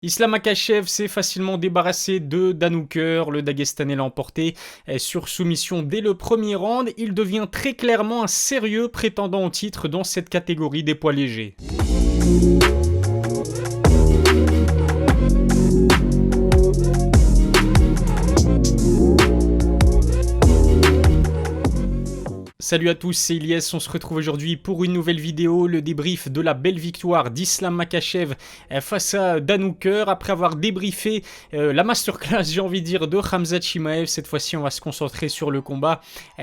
Islam Makhachev s'est facilement débarrassé de Dan Hooker, le Dagestanais l'a emporté sur soumission dès le premier round. Il devient très clairement un sérieux prétendant au titre dans cette catégorie des poids légers. Salut à tous, c'est Ilyes, on se retrouve aujourd'hui pour une nouvelle vidéo, le débrief de la belle victoire d'Islam Makhachev face à Dan Hooker. Après avoir débriefé la masterclass, j'ai envie de dire, de Khamzat Chimaev, cette fois-ci on va se concentrer sur le combat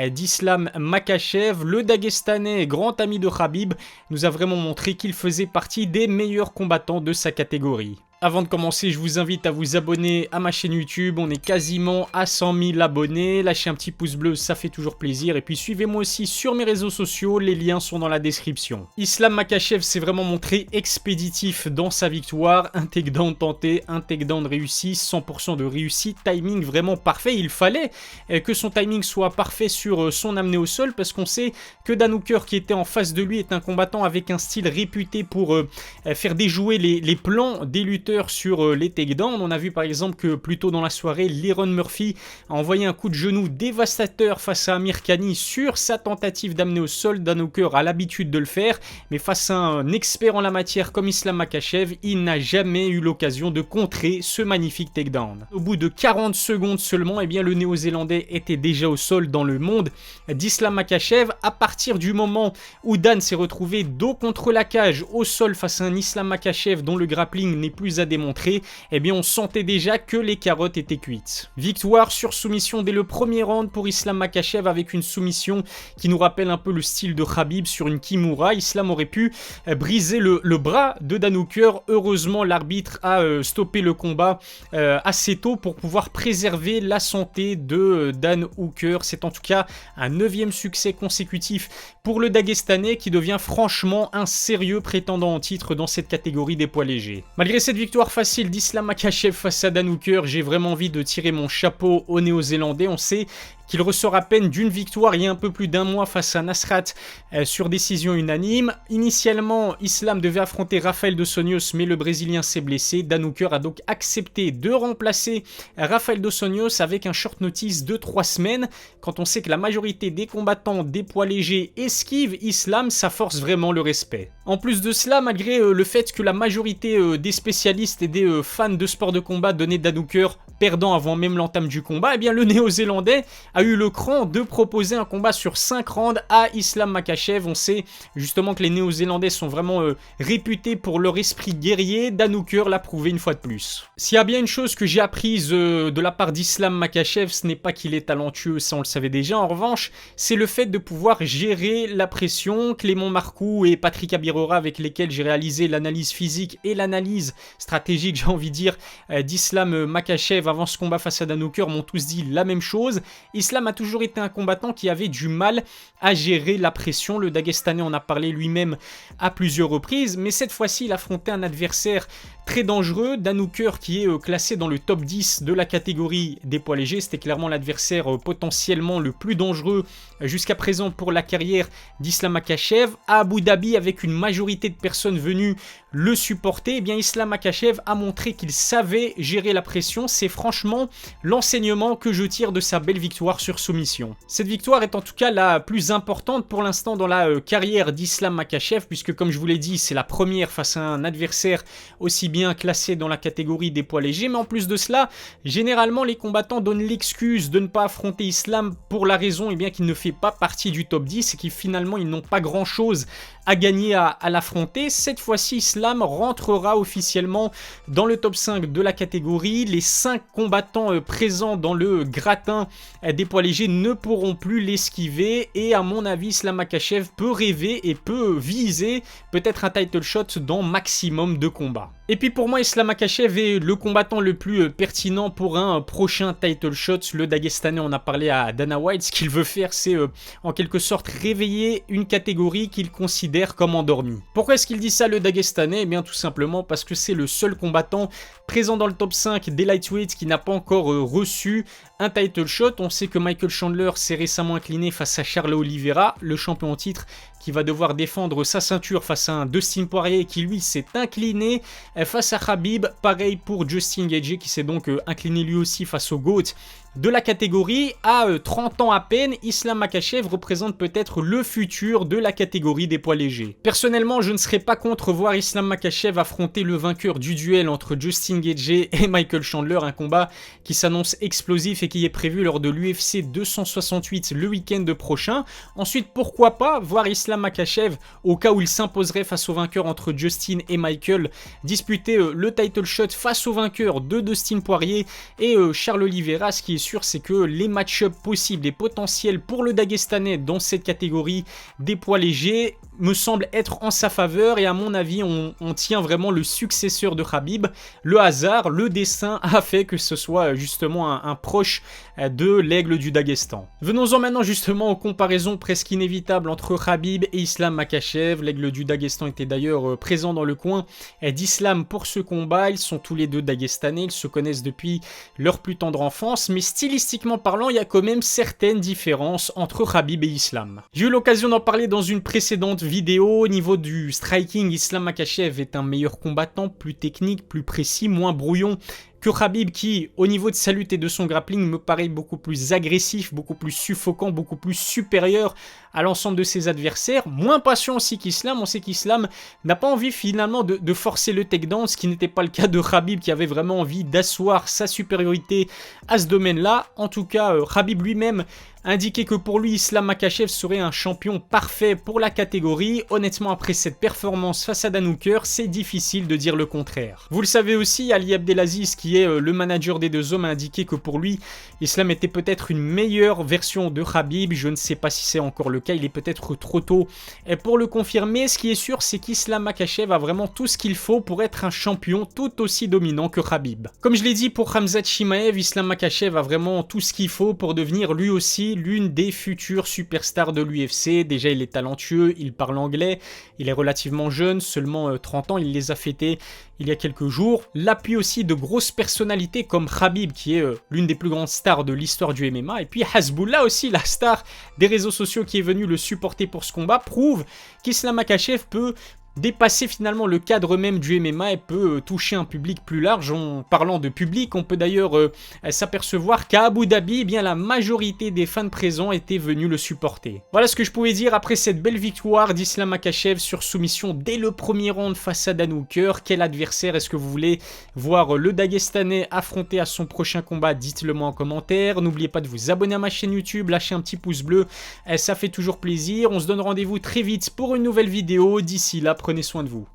d'Islam Makhachev. Le Dagestanais, grand ami de Khabib, nous a vraiment montré qu'il faisait partie des meilleurs combattants de sa catégorie. Avant de commencer, je vous invite à vous abonner à ma chaîne YouTube, on est quasiment à 100 000 abonnés, lâchez un petit pouce bleu, ça fait toujours plaisir, et puis suivez-moi aussi sur mes réseaux sociaux, les liens sont dans la description. Islam Makhachev s'est vraiment montré expéditif dans sa victoire, un takedown tenté, un takedown réussi, 100% de réussite, timing vraiment parfait, il fallait que son timing soit parfait sur son amené au sol, parce qu'on sait que Dan Hooker qui était en face de lui est un combattant avec un style réputé pour faire déjouer les plans des lutteurs sur les takedowns. On a vu par exemple que plus tôt dans la soirée, Lerone Murphy a envoyé un coup de genou dévastateur face à Amir Khani sur sa tentative d'amener au sol. Dan Hooker a l'habitude de le faire, mais face à un expert en la matière comme Islam Makhachev, il n'a jamais eu l'occasion de contrer ce magnifique takedown. Au bout de 40 secondes seulement, eh bien, le néo-zélandais était déjà au sol dans le monde d'Islam Makhachev. À partir du moment où Dan s'est retrouvé dos contre la cage au sol face à un Islam Makhachev dont le grappling n'est plus à démontrer, eh bien on sentait déjà que les carottes étaient cuites. Victoire sur soumission dès le premier round pour Islam Makhachev avec une soumission qui nous rappelle un peu le style de Khabib sur une Kimura. Islam aurait pu briser le bras de Dan Hooker. Heureusement, l'arbitre a stoppé le combat assez tôt pour pouvoir préserver la santé de Dan Hooker. C'est en tout cas un 9e succès consécutif pour le Dagestanais qui devient franchement un sérieux prétendant au titre dans cette catégorie des poids légers. Malgré cette victoire facile d'Islam Makhachev face à Dan Hooker, j'ai vraiment envie de tirer mon chapeau au néo-zélandais. On sait qu'il ressort à peine d'une victoire il y a un peu plus d'un mois face à Nasrat sur décision unanime. Initialement, Islam devait affronter Rafael Dos Anjos, mais le Brésilien s'est blessé. Dan Hooker a donc accepté de remplacer Rafael Dos Anjos avec un short notice de 3 semaines. Quand on sait que la majorité des combattants des poids légers esquivent Islam, ça force vraiment le respect. En plus de cela, malgré le fait que la majorité des spécialistes et des fans de sport de combat donnaient Dan Hooker perdant avant même l'entame du combat, eh bien le néo-zélandais a eu le cran de proposer un combat sur 5 rounds à Islam Makhachev. On sait justement que les néo-zélandais sont vraiment réputés pour leur esprit guerrier. Dan Hooker l'a prouvé une fois de plus. S'il y a bien une chose que j'ai apprise de la part d'Islam Makhachev, ce n'est pas qu'il est talentueux, ça on le savait déjà. En revanche, c'est le fait de pouvoir gérer la pression. Clément Marcoux et Patrick Abirora, avec lesquels j'ai réalisé l'analyse physique et l'analyse stratégique, j'ai envie de dire, d'Islam Makhachev avant ce combat face à Dan Hooker, m'ont tous dit la même chose. Islam a toujours été un combattant qui avait du mal à gérer la pression. Le Dagestanais en a parlé lui-même à plusieurs reprises, mais cette fois-ci, il affrontait un adversaire très dangereux. Dan Hooker qui est classé dans le top 10 de la catégorie des poids légers. C'était clairement l'adversaire potentiellement le plus dangereux jusqu'à présent pour la carrière d'Islam Makhachev. À Abu Dhabi, avec une majorité de personnes venues le supporter, eh bien Islam Makhachev a montré qu'il savait gérer la pression. C'est franchement l'enseignement que je tire de sa belle victoire sur soumission. Cette victoire est en tout cas la plus importante pour l'instant dans la carrière d'Islam Makhachev, puisque comme je vous l'ai dit, c'est la première face à un adversaire aussi bien classé dans la catégorie des poids légers. Mais en plus de cela, généralement les combattants donnent l'excuse de ne pas affronter Islam pour la raison qu'il ne fait pas partie du top 10 et qu'ils finalement ils n'ont pas grand chose à gagner à l'affronter. Cette fois-ci, Islam rentrera officiellement dans le top 5 de la catégorie. Les 5 combattants présents dans le gratin des poids légers ne pourront plus l'esquiver et à mon avis, Islam Makhachev peut rêver et peut viser peut-être un title shot dans maximum de combats. Et puis pour moi, Islam Makhachev est le combattant le plus pertinent pour un prochain title shot. Le Dagestanais en a parlé à Dana White. Ce qu'il veut faire, c'est en quelque sorte réveiller une catégorie qu'il considère d'air comme endormi. Pourquoi est-ce qu'il dit ça le Dagestanais? Eh bien tout simplement parce que c'est le seul combattant présent dans le top 5 des lightweights qui n'a pas encore reçu un title shot. On sait que Michael Chandler s'est récemment incliné face à Charles Oliveira, le champion en titre, qui va devoir défendre sa ceinture face à un Dustin Poirier qui lui s'est incliné face à Khabib. Pareil pour Justin Gaethje qui s'est donc incliné lui aussi face au GOAT de la catégorie. À 30 ans à peine, Islam Makhachev représente peut-être le futur de la catégorie des poids légers. Personnellement, je ne serais pas contre voir Islam Makhachev affronter le vainqueur du duel entre Justin Gaethje et Michael Chandler, un combat qui s'annonce explosif et qui est prévu lors de l'UFC 268 le week-end prochain. Ensuite, pourquoi pas voir Islam Makhachev, au cas où il s'imposerait face au vainqueur entre Justin et Michael, disputer le title shot face au vainqueur de Dustin Poirier et Charles Oliveira. Ce qui est sûr, c'est que les match-ups possibles et potentiels pour le Dagestanais dans cette catégorie des poids légers me semblent être en sa faveur, et à mon avis on tient vraiment le successeur de Khabib. Le hasard, le destin a fait que ce soit justement un proche de l'aigle du Daghestan. Venons-en maintenant justement aux comparaisons presque inévitables entre Khabib et Islam Makhachev. L'aigle du Daghestan était d'ailleurs présent dans le coin d'Islam pour ce combat. Ils sont tous les deux Dagestanais, ils se connaissent depuis leur plus tendre enfance, mais stylistiquement parlant, il y a quand même certaines différences entre Khabib et Islam. J'ai eu l'occasion d'en parler dans une précédente vidéo. Au niveau du striking, Islam Makhachev est un meilleur combattant, plus technique, plus précis, moins brouillon que Khabib, qui, au niveau de sa lutte et de son grappling, me paraît beaucoup plus agressif, beaucoup plus suffocant, beaucoup plus supérieur à l'ensemble de ses adversaires. Moins patient aussi qu'Islam. On sait qu'Islam n'a pas envie finalement de forcer le takedown, ce qui n'était pas le cas de Khabib, qui avait vraiment envie d'asseoir sa supériorité à ce domaine-là. En tout cas, Khabib lui-même indiqué que pour lui, Islam Makhachev serait un champion parfait pour la catégorie. Honnêtement, après cette performance face à Dan Hooker, c'est difficile de dire le contraire. Vous le savez aussi, Ali Abdelaziz, qui est le manager des deux hommes, a indiqué que pour lui, Islam était peut-être une meilleure version de Khabib. Je ne sais pas si c'est encore le cas, il est peut-être trop tôt pour le confirmer. Ce qui est sûr, c'est qu'Islam Makhachev a vraiment tout ce qu'il faut pour être un champion tout aussi dominant que Khabib. Comme je l'ai dit pour Khamzat Chimaev, Islam Makhachev a vraiment tout ce qu'il faut pour devenir lui aussi l'une des futures superstars de l'UFC. Déjà, il est talentueux, il parle anglais, il est relativement jeune, seulement 30 ans, il les a fêtés il y a quelques jours. L'appui aussi de grosses personnalités comme Khabib, qui est l'une des plus grandes stars de l'histoire du MMA, et puis Hasbullah aussi, la star des réseaux sociaux qui est venue le supporter pour ce combat, prouve qu'Islam Makhachev peut dépasser finalement le cadre même du MMA et peut toucher un public plus large. En parlant de public, on peut d'ailleurs s'apercevoir qu'à Abu Dhabi, eh bien, la majorité des fans présents étaient venus le supporter. Voilà ce que je pouvais dire après cette belle victoire d'Islam Makhachev sur soumission dès le premier round face à Dan Hooker. Quel adversaire est-ce que vous voulez voir le Dagestanais affronter à son prochain combat? Dites-le moi en commentaire. N'oubliez pas de vous abonner à ma chaîne YouTube, lâcher un petit pouce bleu, ça fait toujours plaisir. On se donne rendez-vous très vite pour une nouvelle vidéo. D'ici là, prenez soin de vous.